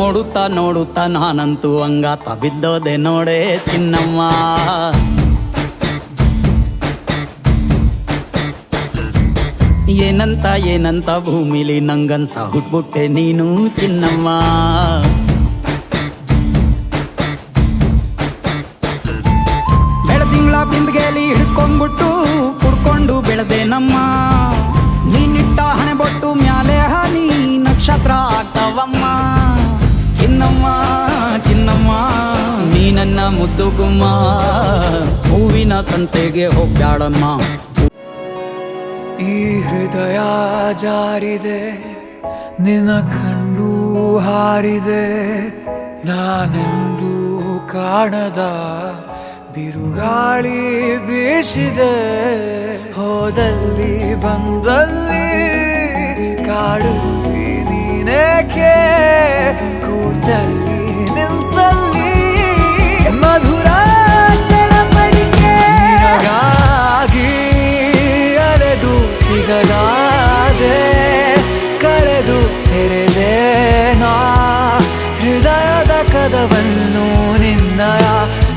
ನೋಡುತ್ತಾ ನೋಡುತ್ತಾ ನಾನಂತೂ ಹಂಗಾತ ಬಿದ್ದೋದೆ ನೋಡೆ ಚಿನ್ನಮ್ಮ. ಏನಂತ ಏನಂತ ಭೂಮಿಲಿ ನಂಗಂತ ಹುಟ್ಬಿಟ್ಟೆ ನೀನು ಚಿನ್ನಮ್ಮ. ಬೆಳದಿಂಗಳ ಬಿಂದಿಗೆಲಿ ಹಿಡ್ಕೊಂಡ್ಬಿಟ್ಟು ಕುಡ್ಕೊಂಡು ಬೆಳೆದೆ ನಮ್ಮ. ನೀನಿಟ್ಟ ಹಣೆ ಬೊಟ್ಟು ಮ್ಯಾಲೆ ಹನಿ ನಕ್ಷತ್ರ ಆಗ್ತಾವಮ್ಮ. ಚಿನ್ನಮ್ಮ ಚಿನ್ನಮ್ಮ ನೀ ನನ್ನ ಮುದ್ದು ಗುಮ್ಮ, ಹೂವಿನ ಸಂತೆಗೆ ಹೋಗ್ಯಾಡಮ್ಮ. ಈ ಹೃದಯ ಜಾರಿದೆ ನಿನ್ನ ಕಂಡು ಹಾರಿದೆ, ನಾನೆಂದು ಕಾಣದ ಬಿರುಗಾಳಿ ಬೀಸಿದೆ. ಹೋದಲ್ಲಿ ಬಂದಲ್ಲಿ ಕಾಡುತ್ತಿ ನೀನೇಕೆ, ಕೂತಲ್ಲಿ ನಿಂತಲ್ಲಿ ಮಧುರ ಚಡಪಡಿಕೆ. ನಿನಗಾಗಿ ಅಲೆದು ಸಿಗಲಾದೆ, ಕಳೆದು ತೆರೆದೆ ನಾ ಹೃದಯದ ಕದವನ್ನು ನಿನ್ನಯ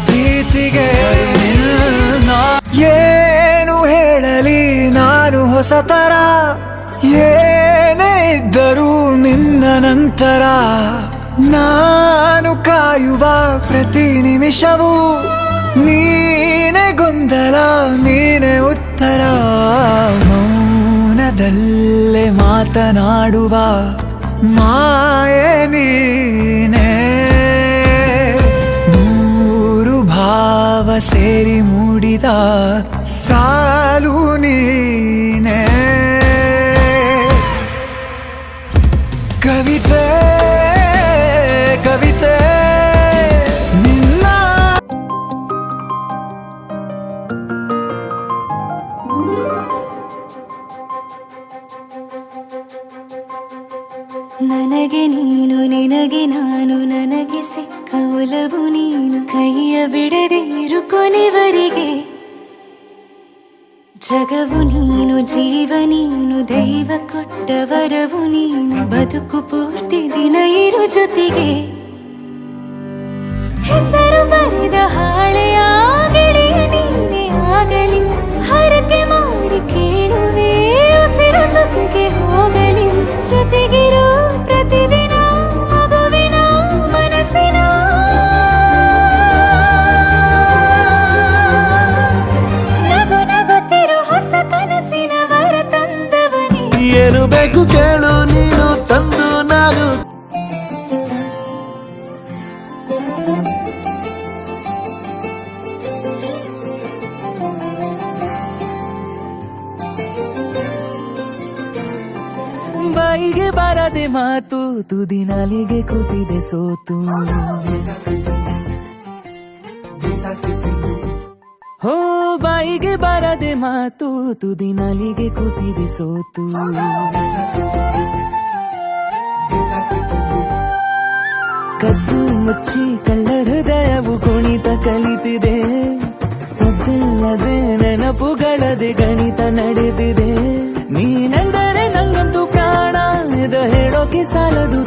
ಪ್ರೀತಿಗೆ. ಏನು ಹೇಳಲಿ ನಾನು ಹೊಸತರ, ಏನೇ ಇದ್ದರೂ ನಿನ್ನ ನಂತರ. ನಾನು ಕಾಯುವ ಪ್ರತಿ ನಿಮಿಷವೂ ನೀನೆ ಗೊಂದಲ, ನೀನೆ ಉತ್ತರ. ಮೌನದಲ್ಲೇ ಮಾತನಾಡುವ ಮಾಯೆ ನೀನೆ, ನೂರು ಭಾವ ಸೇರಿ ಮೂಡಿದ ಸಾಲು ನೀನೆ. ಕವಿತೆ ಕವಿತೆ ನಿನ್ನ. ನನಗೆ ನೀನು ನಿನಗೆ ನಾನು, ನನಗೆ ಸಿಕ್ಕ ಒಲವು ನೀನು. ಕೈಯ ಬಿಡದಿರು ಕೊನೆವರೆಗೆ, ಜಗವು ನೀನು ಜೀವ ನೀನು, ದೈವ ಕೊಟ್ಟ ವರವು ನೀನು. ಬದುಕು ಪೂರ್ತಿ ದಿನ ಇರು ಜೊತೆಗೆ, ಹೆಸರು ಬರೆದ ಹಾಳೆಯಾಗಲಿ ನೀನೇ ಆಗಲಿ. ಹರಕೆ ಮಾಡಿ ಕೇಳುವೆ ಉಸಿರು ಜೊತೆಗೆ ಹೋಗಲಿ. ಜೊತೆಗಿರು ಪ್ರತಿದಿನ ಮಗುವಿನ ಮನಸ್ಸಿನ. ನಗು ನಗುತ್ತಿರು ಹೊಸ ಕನಸಿನ ವರ ತಂದವನೇ. ಏನು ಬೇಕು ಕೇಳು ನೀನು ತಂದು ನಾನು. ಬಾಯಿಗೆ ಬಾರದೆ ಮಾತು, ತುದಿ ನಾಲಿಗೆ ಕೂತಿದೆ ಸೋತು. ಹೋ ಬಾಯಿಗೆ ಬಾರದೆ ಮಾತು, ತುದಿ ನಾಲಿಗೆ ಕೂತಿದೆ ಸೋತು. ಕದ್ದು ಮುಚ್ಚಿ ಕಳ್ಳ ಹೃದಯವು ಕುಣಿತ ಕಲಿತಿದೆ. ಸದ್ದಿಲ್ಲದೆ ನೆನಪುಗಳದೆ ಗಣಿತ ನಡೆದಿದೆ. ನೀನೆಂದರೆ ನಂಗಂತೂ ಪ್ರಾಣ, ಇದು ಹೇಳೋಕೆ ಸಾಲದು.